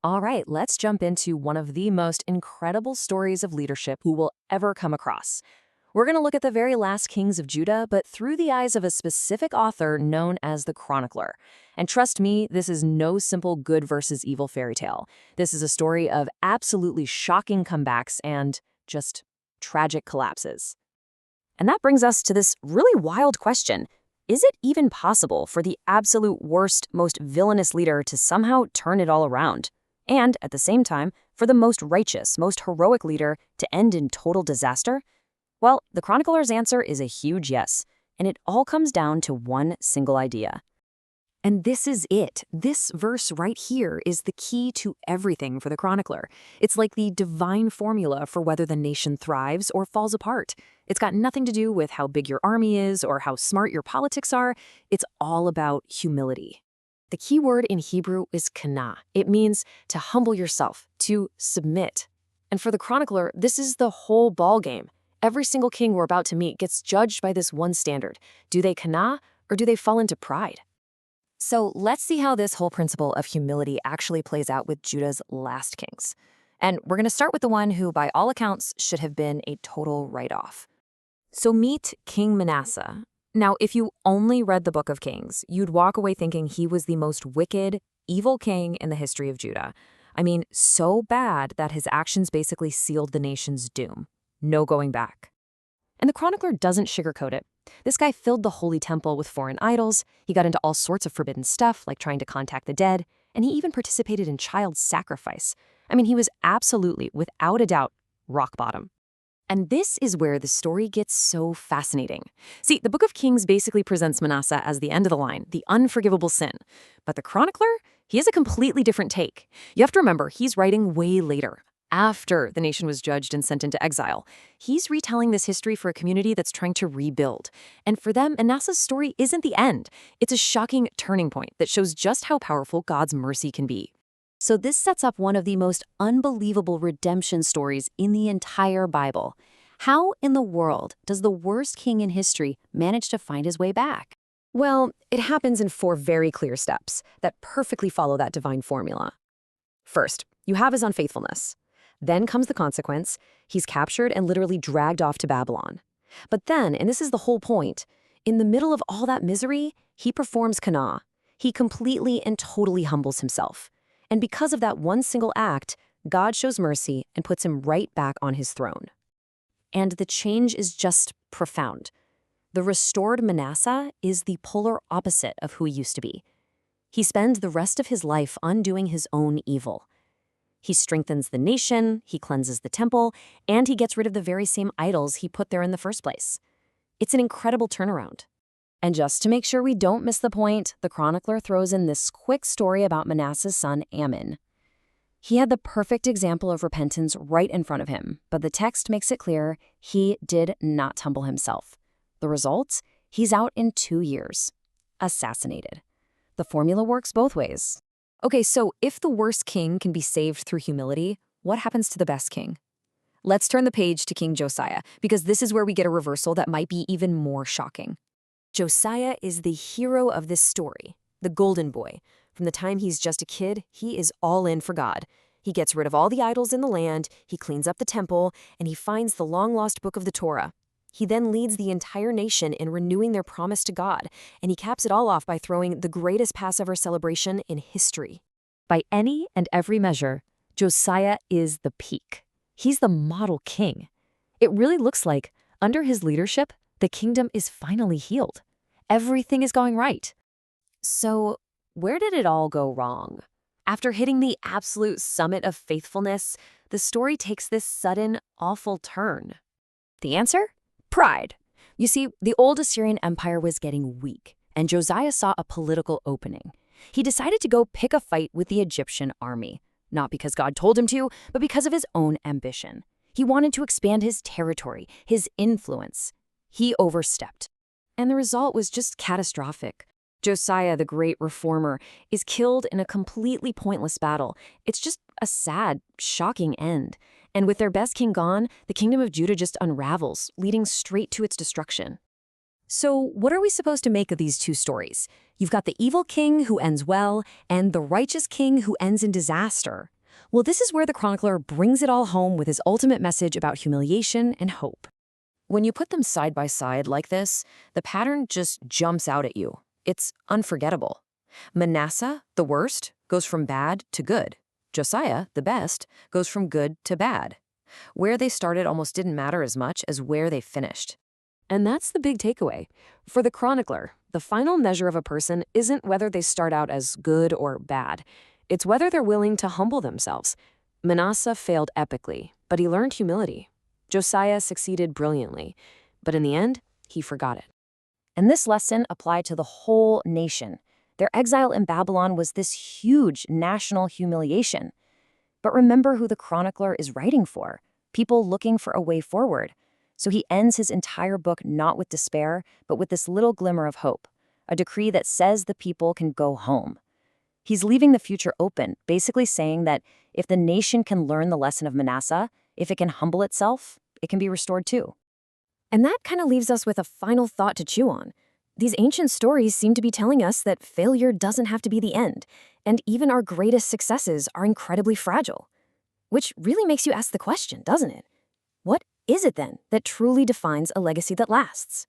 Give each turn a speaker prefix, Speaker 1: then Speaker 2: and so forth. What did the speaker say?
Speaker 1: All right, let's jump into one of the most incredible stories of leadership who will ever come across. We're going to look at the very last kings of Judah, but through the eyes of a specific author known as the Chronicler. And trust me, this is no simple good versus evil fairy tale. This is a story of absolutely shocking comebacks and just tragic collapses. And that brings us to this really wild question. Is it even possible for the absolute worst, most villainous leader to somehow turn it all around? And, at the same time, for the most righteous, most heroic leader to end in total disaster? Well, the chronicler's answer is a huge yes, and it all comes down to one single idea. And this is it. This verse right here is the key to everything for the chronicler. It's like the divine formula for whether the nation thrives or falls apart. It's got nothing to do with how big your army is or how smart your politics are. It's all about humility. The key word in Hebrew is kana. It means to humble yourself, to submit. And for the chronicler, this is the whole ballgame. Every single king we're about to meet gets judged by this one standard. Do they kana or do they fall into pride? So let's see how this whole principle of humility actually plays out with Judah's last kings. And we're going to start with the one who, by all accounts, should have been a total write-off. So meet King Manasseh. Now, if you only read the Book of Kings, you'd walk away thinking he was the most wicked, evil king in the history of Judah. I mean, so bad that his actions basically sealed the nation's doom. No going back. And the chronicler doesn't sugarcoat it. This guy filled the holy temple with foreign idols, he got into all sorts of forbidden stuff, like trying to contact the dead, and he even participated in child sacrifice. I mean, he was absolutely, without a doubt, rock bottom. And this is where the story gets so fascinating. See, the Book of Kings basically presents Manasseh as the end of the line, the unforgivable sin. But the chronicler, he has a completely different take. You have to remember, he's writing way later, after the nation was judged and sent into exile. He's retelling this history for a community that's trying to rebuild. And for them, Manasseh's story isn't the end. It's a shocking turning point that shows just how powerful God's mercy can be. So this sets up one of the most unbelievable redemption stories in the entire Bible. How in the world does the worst king in history manage to find his way back? Well, it happens in 4 very clear steps that perfectly follow that divine formula. First, you have his unfaithfulness. Then comes the consequence. He's captured and literally dragged off to Babylon. But then, and this is the whole point, in the middle of all that misery, he performs kana. He completely and totally humbles himself. And because of that one single act, God shows mercy and puts him right back on his throne. And the change is just profound. The restored Manasseh is the polar opposite of who he used to be. He spends the rest of his life undoing his own evil. He strengthens the nation, he cleanses the temple, and he gets rid of the very same idols he put there in the first place. It's an incredible turnaround. And just to make sure we don't miss the point, the chronicler throws in this quick story about Manasseh's son, Ammon. He had the perfect example of repentance right in front of him, but the text makes it clear he did not humble himself. The result? He's out in 2 years. Assassinated. The formula works both ways. Okay, so if the worst king can be saved through humility, what happens to the best king? Let's turn the page to King Josiah, because this is where we get a reversal that might be even more shocking. Josiah is the hero of this story, the golden boy. From the time he's just a kid, he is all in for God. He gets rid of all the idols in the land, he cleans up the temple, and he finds the long-lost book of the Torah. He then leads the entire nation in renewing their promise to God, and he caps it all off by throwing the greatest Passover celebration in history. By any and every measure, Josiah is the peak. He's the model king. It really looks like, under his leadership, the kingdom is finally healed. Everything is going right. So, where did it all go wrong? After hitting the absolute summit of faithfulness, the story takes this sudden, awful turn. The answer? Pride. You see, the old Assyrian Empire was getting weak, and Josiah saw a political opening. He decided to go pick a fight with the Egyptian army, not because God told him to, but because of his own ambition. He wanted to expand his territory, his influence. He overstepped. And the result was just catastrophic. Josiah, the great reformer, is killed in a completely pointless battle. It's just a sad, shocking end. And with their best king gone, the kingdom of Judah just unravels, leading straight to its destruction. So what are we supposed to make of these 2 stories? You've got the evil king who ends well, and the righteous king who ends in disaster. Well, this is where the chronicler brings it all home with his ultimate message about humiliation and hope. When you put them side by side like this, the pattern just jumps out at you. It's unforgettable. Manasseh, the worst, goes from bad to good. Josiah, the best, goes from good to bad. Where they started almost didn't matter as much as where they finished. And that's the big takeaway. For the chronicler, the final measure of a person isn't whether they start out as good or bad. It's whether they're willing to humble themselves. Manasseh failed epically, but he learned humility. Josiah succeeded brilliantly, but in the end, he forgot it. And this lesson applied to the whole nation. Their exile in Babylon was this huge national humiliation. But remember who the chronicler is writing for, people looking for a way forward. So he ends his entire book not with despair, but with this little glimmer of hope, a decree that says the people can go home. He's leaving the future open, basically saying that if the nation can learn the lesson of Manasseh, if it can humble itself, it can be restored too. And that kind of leaves us with a final thought to chew on. These ancient stories seem to be telling us that failure doesn't have to be the end, and even our greatest successes are incredibly fragile. Which really makes you ask the question, doesn't it? What is it then that truly defines a legacy that lasts?